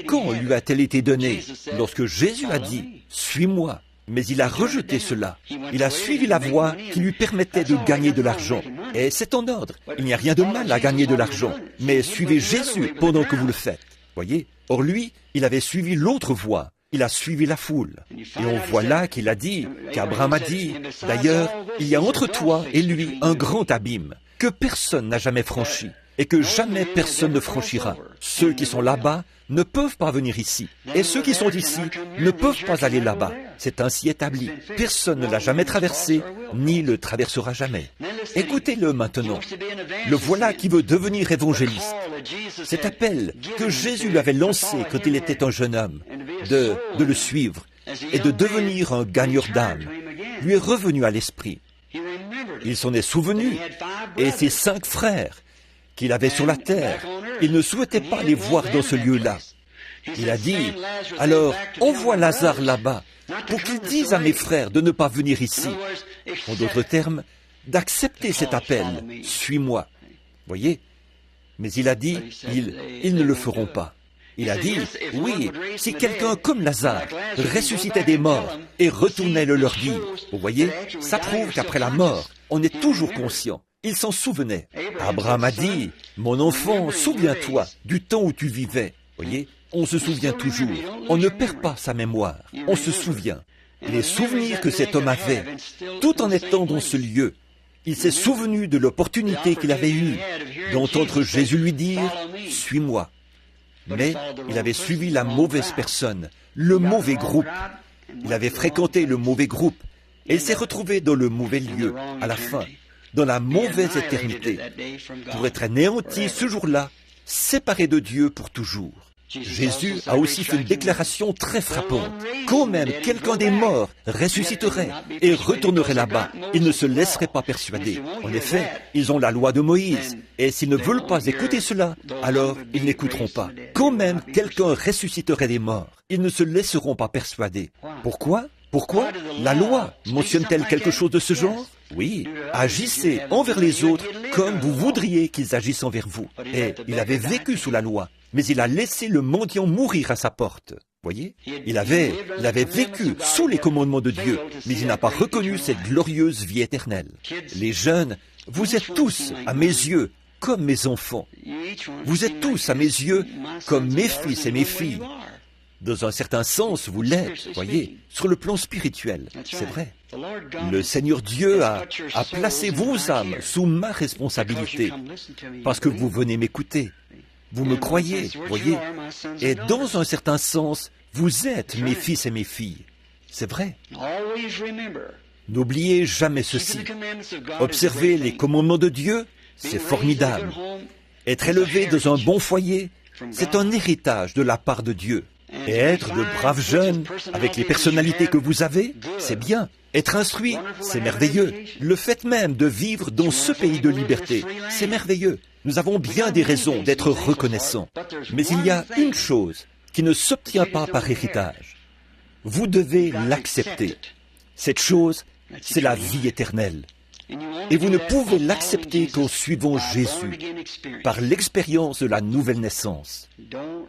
Quand lui a-t-elle été donnée? Lorsque Jésus a dit, suis-moi. Mais il a rejeté cela. Il a suivi la voie qui lui permettait de gagner de l'argent. Et c'est en ordre. Il n'y a rien de mal à gagner de l'argent. Mais suivez Jésus pendant que vous le faites. Voyez? Or lui, il avait suivi l'autre voie. Il a suivi la foule. Et on voit là qu'il a dit, qu'Abraham a dit, d'ailleurs, il y a entre toi et lui un grand abîme que personne n'a jamais franchi et que jamais personne ne franchira. Ceux qui sont là-bas ne peuvent pas venir ici. Et ceux qui sont ici ne peuvent pas aller là-bas. C'est ainsi établi. Personne ne l'a jamais traversé, ni le traversera jamais. Écoutez-le maintenant. Le voilà qui veut devenir évangéliste. Cet appel que Jésus lui avait lancé quand il était un jeune homme, de le suivre et de devenir un gagneur d'âme, lui est revenu à l'esprit. Il s'en est souvenu, et ses 5 frères qu'il avait sur la terre, il ne souhaitait pas les voir dans ce lieu-là. Il a dit, alors envoie Lazare là-bas pour qu'il dise à mes frères de ne pas venir ici. En d'autres termes, d'accepter cet appel, suis-moi. Voyez? Mais il a dit, ils ne le feront pas. Il a dit, oui, si quelqu'un comme Lazare ressuscitait des morts et retournait le leur dire, vous voyez, ça prouve qu'après la mort, on est toujours conscient. Il s'en souvenait. Abraham a dit, mon enfant, souviens-toi du temps où tu vivais. Voyez, on se souvient toujours. On ne perd pas sa mémoire. On se souvient. Les souvenirs que cet homme avait, tout en étant dans ce lieu, il s'est souvenu de l'opportunité qu'il avait eue d'entendre Jésus lui dire, suis-moi. Mais il avait suivi la mauvaise personne, le mauvais groupe. Il avait fréquenté le mauvais groupe et il s'est retrouvé dans le mauvais lieu, à la fin, dans la mauvaise éternité, pour être anéanti ce jour-là, séparé de Dieu pour toujours. Jésus a aussi fait une déclaration très frappante. Quand même quelqu'un des morts ressusciterait et retournerait là-bas, ils ne se laisseraient pas persuader. En effet, ils ont la loi de Moïse, et s'ils ne veulent pas écouter cela, alors ils n'écouteront pas. Quand même quelqu'un ressusciterait des morts, ils ne se laisseront pas persuader. Pourquoi? Pourquoi? La loi mentionne-t-elle quelque chose de ce genre? Oui, agissez envers les autres comme vous voudriez qu'ils agissent envers vous. Et il avait vécu sous la loi, mais il a laissé le mendiant mourir à sa porte. Voyez, il avait vécu sous les commandements de Dieu, mais il n'a pas reconnu cette glorieuse vie éternelle. Les jeunes, vous êtes tous, à mes yeux, comme mes enfants. Vous êtes tous, à mes yeux, comme mes fils et mes filles. Dans un certain sens, vous l'êtes, voyez, sur le plan spirituel, c'est vrai. Le Seigneur Dieu a placé vos âmes sous ma responsabilité, parce que vous venez m'écouter. Vous me croyez, voyez, et dans un certain sens, vous êtes mes fils et mes filles. C'est vrai. N'oubliez jamais ceci. Observer les commandements de Dieu, c'est formidable. Être élevé dans un bon foyer, c'est un héritage de la part de Dieu. Et être de braves jeunes, avec les personnalités que vous avez, c'est bien. Être instruit, c'est merveilleux. Le fait même de vivre dans ce pays de liberté, c'est merveilleux. Nous avons bien des raisons d'être reconnaissants. Mais il y a une chose qui ne s'obtient pas par héritage. Vous devez l'accepter. Cette chose, c'est la vie éternelle. Et vous ne pouvez l'accepter qu'en suivant Jésus, par l'expérience de la nouvelle naissance.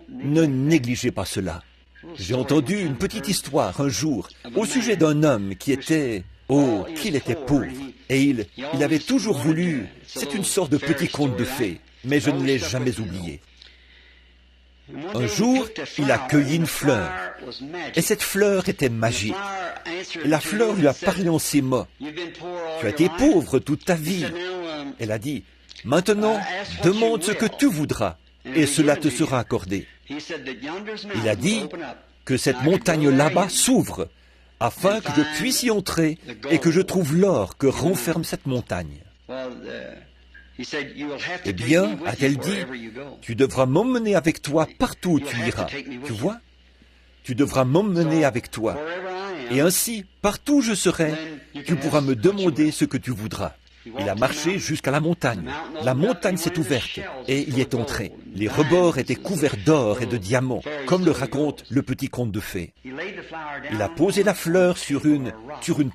Ne négligez pas cela. J'ai entendu une petite histoire un jour au sujet d'un homme qui était, oh, qu'il était pauvre. Et il avait toujours voulu, c'est une sorte de petit conte de fées, mais je ne l'ai jamais oublié. Un jour, il a cueilli une fleur, et cette fleur était magique. Et la fleur lui a parlé en ces mots. Tu as été pauvre toute ta vie. Elle a dit, maintenant, demande ce que tu voudras, et cela te sera accordé. Il a dit que cette montagne là-bas s'ouvre, afin que je puisse y entrer et que je trouve l'or que renferme cette montagne. Eh bien, a-t-elle dit, tu devras m'emmener avec toi partout où tu iras. Tu vois? Tu devras m'emmener avec toi. Et ainsi, partout où je serai, tu pourras me demander ce que tu voudras. Il a marché jusqu'à la montagne. La montagne s'est ouverte et il y est entré. Les rebords étaient couverts d'or et de diamants, comme le raconte le petit conte de fées. Il a posé la fleur sur une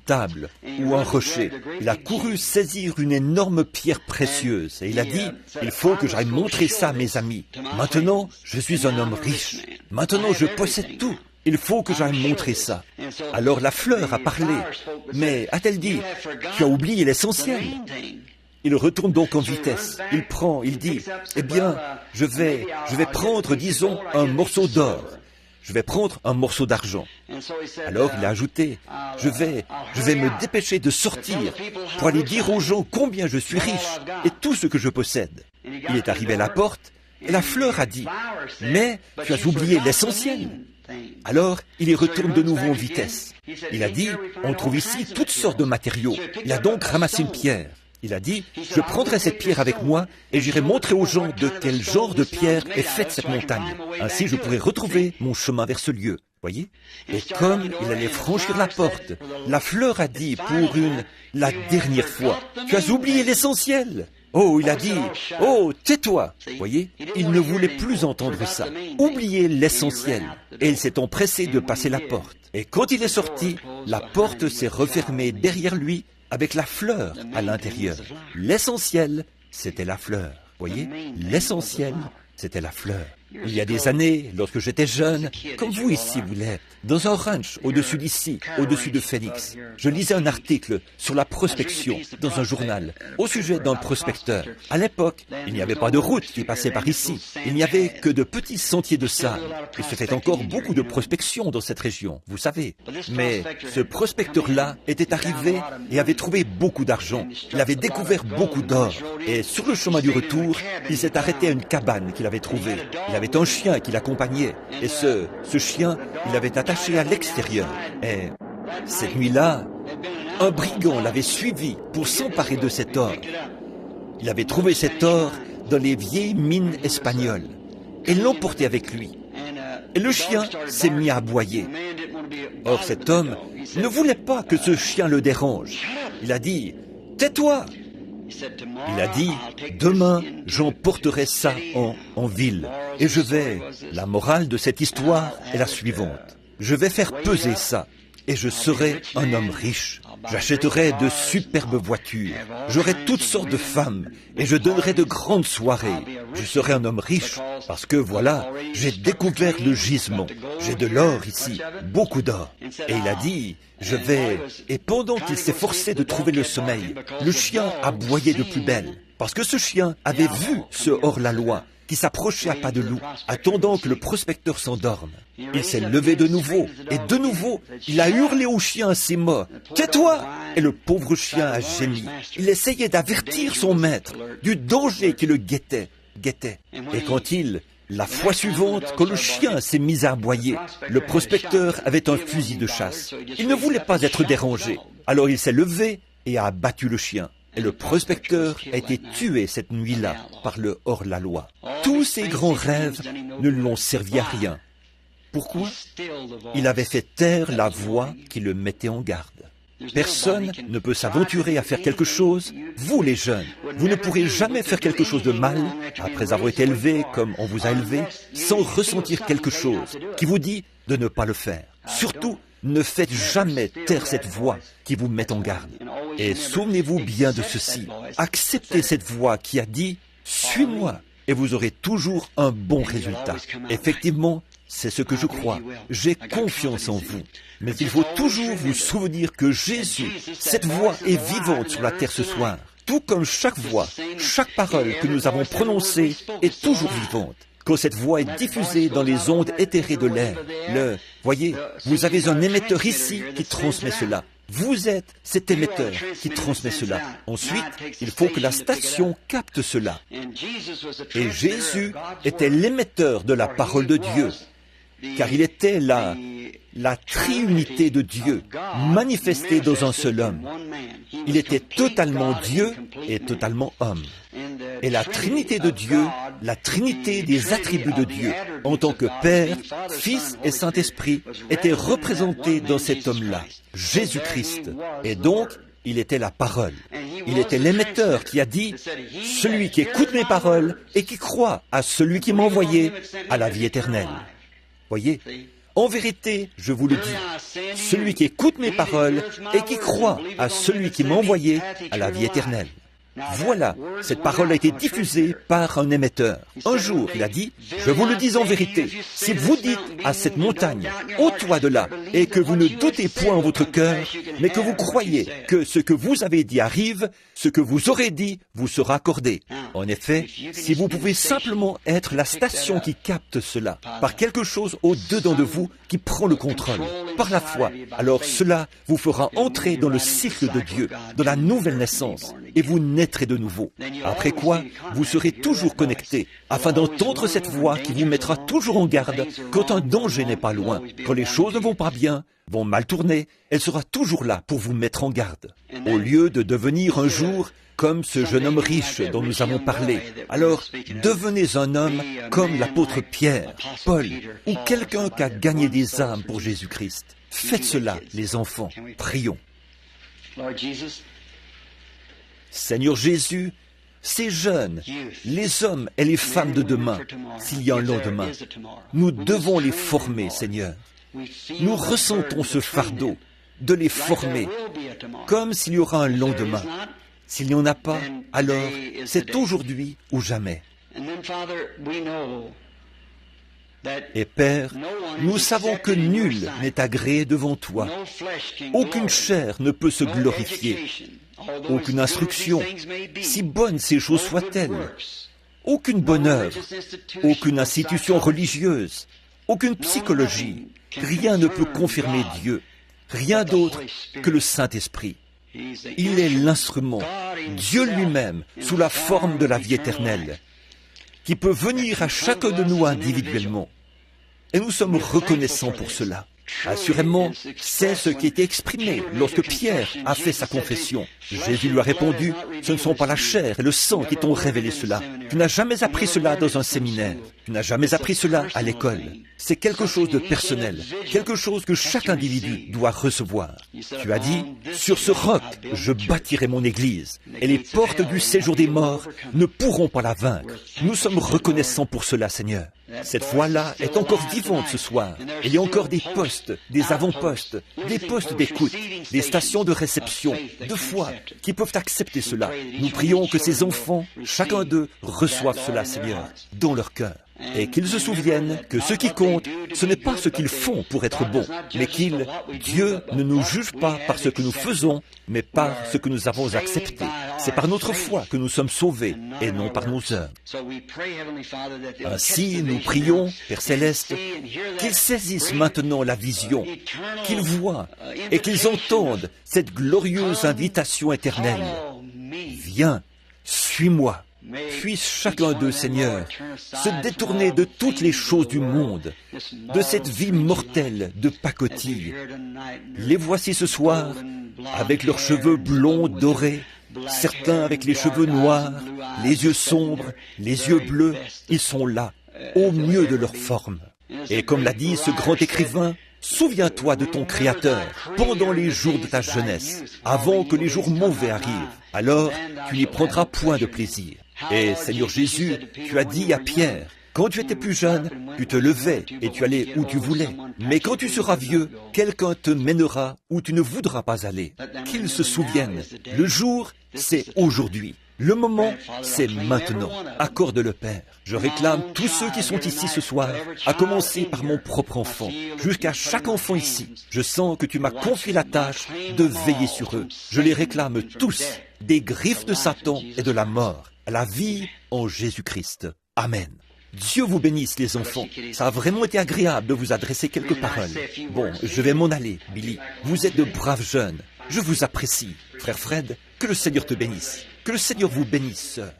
table ou un rocher. Il a couru saisir une énorme pierre précieuse et il a dit, il faut que j'aille montrer ça à mes amis. Maintenant, je suis un homme riche. Maintenant, je possède tout. Il faut que j'aille montrer ça. Alors la fleur a parlé. Mais, a-t-elle dit, tu as oublié l'essentiel. Il retourne donc en vitesse. Il dit, eh bien, je vais prendre, disons, un morceau d'or. Je vais prendre un morceau d'argent. Alors il a ajouté, je vais me dépêcher de sortir pour aller dire aux gens combien je suis riche et tout ce que je possède. Il est arrivé à la porte et la fleur a dit, mais tu as oublié l'essentiel. Alors, il y retourne de nouveau en vitesse. Il a dit, on trouve ici toutes sortes de matériaux. Il a donc ramassé une pierre. Il a dit, je prendrai cette pierre avec moi et j'irai montrer aux gens de quel genre de pierre est faite cette montagne. Ainsi, je pourrai retrouver mon chemin vers ce lieu. Voyez? Et comme il allait franchir la porte, la fleur a dit pour la dernière fois, tu as oublié l'essentiel. Oh, il a dit, oh, tais-toi. Voyez, il ne voulait plus entendre ça. Oubliez l'essentiel. Et il s'est empressé de passer la porte. Et quand il est sorti, la porte s'est refermée derrière lui avec la fleur à l'intérieur. L'essentiel, c'était la fleur. Voyez, l'essentiel, c'était la fleur. Il y a des années, lorsque j'étais jeune, comme vous ici vous l'êtes, dans un ranch au-dessus d'ici, au-dessus de Phoenix, je lisais un article sur la prospection dans un journal, au sujet d'un prospecteur. À l'époque, il n'y avait pas de route qui passait par ici. Il n'y avait que de petits sentiers de sable. Il se fait encore beaucoup de prospection dans cette région, vous savez. Mais ce prospecteur-là était arrivé et avait trouvé beaucoup d'argent. Il avait découvert beaucoup d'or. Et sur le chemin du retour, il s'est arrêté à une cabane qu'il avait trouvée. Il avait un chien qui l'accompagnait, et ce chien, il l'avait attaché à l'extérieur. Et cette nuit-là, un brigand l'avait suivi pour s'emparer de cet or. Il avait trouvé cet or dans les vieilles mines espagnoles, et l'emportait avec lui. Et le chien s'est mis à aboyer. Or cet homme ne voulait pas que ce chien le dérange. Il a dit, « Tais-toi !» Il a dit, demain, j'emporterai ça en ville. Et la morale de cette histoire est la suivante. Je vais faire peser ça. et je serai un homme riche. J'achèterai de superbes voitures, j'aurai toutes sortes de femmes, et je donnerai de grandes soirées. Je serai un homme riche, parce que voilà, j'ai découvert le gisement. J'ai de l'or ici, beaucoup d'or. Et il a dit, je vais... Et pendant qu'il s'efforçait de trouver le sommeil, le chien aboyait de plus belle, parce que ce chien avait vu ce hors-la-loi, qui s'approchait à pas de loup, attendant que le prospecteur s'endorme. Il s'est levé de nouveau, et de nouveau, il a hurlé au chien à ses mots, « Tais-toi !» Et le pauvre chien a gémi. Il essayait d'avertir son maître du danger qui le guettait. Et quand la fois suivante, quand le chien s'est mis à aboyer, le prospecteur avait un fusil de chasse. Il ne voulait pas être dérangé. Alors il s'est levé et a abattu le chien. Et le prospecteur a été tué cette nuit-là par le hors-la-loi. Tous ces grands rêves ne l'ont servi à rien. Pourquoi? Il avait fait taire la voix qui le mettait en garde. Personne ne peut s'aventurer à faire quelque chose, vous les jeunes, vous ne pourrez jamais faire quelque chose de mal, après avoir été élevé comme on vous a élevé, sans ressentir quelque chose qui vous dit de ne pas le faire. Surtout, ne faites jamais taire cette voix qui vous met en garde. Et souvenez-vous bien de ceci, acceptez cette voix qui a dit « Suis-moi » et vous aurez toujours un bon résultat. Effectivement, c'est ce que je crois. J'ai confiance en vous. Mais il faut toujours vous souvenir que Jésus, cette voix est vivante sur la terre ce soir. Tout comme chaque voix, chaque parole que nous avons prononcée est toujours vivante. Quand cette voix est diffusée dans les ondes éthérées de l'air, voyez, vous avez un émetteur ici qui transmet cela. Vous êtes cet émetteur qui transmet cela. Ensuite, il faut que la station capte cela. Et Jésus était l'émetteur de la parole de Dieu, car il était la triunité de Dieu, manifestée dans un seul homme. Il était totalement Dieu et totalement homme. Et la Trinité de Dieu, la Trinité des attributs de Dieu, en tant que Père, Fils et Saint-Esprit, était représentée dans cet homme-là, Jésus-Christ. Et donc, il était la parole. Il était l'émetteur qui a dit « Celui qui écoute mes paroles et qui croit à celui qui m'a envoyé a la vie éternelle. » Voyez, en vérité, je vous le dis, celui qui écoute mes paroles et qui croit à celui qui m'a envoyé a la vie éternelle. Voilà, cette parole a été diffusée par un émetteur. Un jour, il a dit, je vous le dis en vérité, si vous dites à cette montagne, ôte-toi de là, et que vous ne doutez point en votre cœur, mais que vous croyez que ce que vous avez dit arrive, ce que vous aurez dit vous sera accordé. En effet, si vous pouvez simplement être la station qui capte cela, par quelque chose au-dedans de vous qui prend le contrôle, par la foi, alors cela vous fera entrer dans le cycle de Dieu, dans la nouvelle naissance, et vous naîtrez de nouveau. Après quoi, vous serez toujours connectés, afin d'entendre cette voix qui vous mettra toujours en garde quand un danger n'est pas loin, quand les choses ne vont pas bien, vont mal tourner, elle sera toujours là pour vous mettre en garde. Au lieu de devenir un jour comme ce jeune homme riche dont nous avons parlé, alors devenez un homme comme l'apôtre Pierre, Paul, ou quelqu'un qui a gagné des âmes pour Jésus-Christ. Faites cela, les enfants. Prions. Seigneur Jésus, ces jeunes, les hommes et les femmes de demain, s'il y a un lendemain, nous devons les former, Seigneur. Nous ressentons ce fardeau de les former, comme s'il y aura un lendemain. S'il n'y en a pas, alors c'est aujourd'hui ou jamais. Et Père, nous savons que nul n'est agréé devant toi. Aucune chair ne peut se glorifier. Aucune instruction, si bonnes ces choses soient-elles. Aucune bonne œuvre, aucune institution religieuse, aucune psychologie. Rien ne peut confirmer Dieu. Rien d'autre que le Saint-Esprit. Il est l'instrument, Dieu lui-même, sous la forme de la vie éternelle, qui peut venir à chacun de nous individuellement. Et nous sommes reconnaissants pour cela. Assurément, c'est ce qui était exprimé lorsque Pierre a fait sa confession. Jésus lui a répondu, « Ce ne sont pas la chair et le sang qui t'ont révélé cela. Tu n'as jamais appris cela dans un séminaire. Tu n'as jamais appris cela à l'école. C'est quelque chose de personnel, quelque chose que chaque individu doit recevoir. Tu as dit, sur ce roc, je bâtirai mon église, et les portes du séjour des morts ne pourront pas la vaincre. Nous sommes reconnaissants pour cela, Seigneur. Cette voix-là est encore vivante ce soir. Il y a encore des postes, des avant-postes, des postes d'écoute, des stations de réception, de foi, qui peuvent accepter cela. Nous prions que ces enfants, chacun d'eux, reçoivent cela, Seigneur, dans leur cœur. Et qu'ils se souviennent que ce qui compte, ce n'est pas ce qu'ils font pour être bons, mais Dieu ne nous juge pas par ce que nous faisons, mais par ce que nous avons accepté. C'est par notre foi que nous sommes sauvés, et non par nos œuvres. Ainsi, nous prions, Père Céleste, qu'ils saisissent maintenant la vision, qu'ils voient et qu'ils entendent cette glorieuse invitation éternelle. Viens, suis-moi. Puisse chacun d'eux, Seigneur, se détourner de toutes les choses du monde, de cette vie mortelle de pacotille. Les voici ce soir, avec leurs cheveux blonds dorés, certains avec les cheveux noirs, les yeux sombres, les yeux bleus, ils sont là, au mieux de leur forme. Et comme l'a dit ce grand écrivain, souviens-toi de ton Créateur pendant les jours de ta jeunesse, avant que les jours mauvais arrivent. Alors, tu n'y prendras point de plaisir. Et Seigneur Jésus, tu as dit à Pierre, quand tu étais plus jeune, tu te levais et tu allais où tu voulais. Mais quand tu seras vieux, quelqu'un te mènera où tu ne voudras pas aller. Qu'ils se souviennent, le jour, c'est aujourd'hui. Le moment, c'est maintenant. Accorde-le, Père. Je réclame tous ceux qui sont ici ce soir, à commencer par mon propre enfant, jusqu'à chaque enfant ici. Je sens que tu m'as confié la tâche de veiller sur eux. Je les réclame tous, des griffes de Satan et de la mort, à la vie en Jésus-Christ. Amen. Dieu vous bénisse, les enfants. Ça a vraiment été agréable de vous adresser quelques paroles. Bon, je vais m'en aller, Billy. Vous êtes de braves jeunes. Je vous apprécie. Frère Fred, que le Seigneur te bénisse. Que le Seigneur vous bénisse, sœur.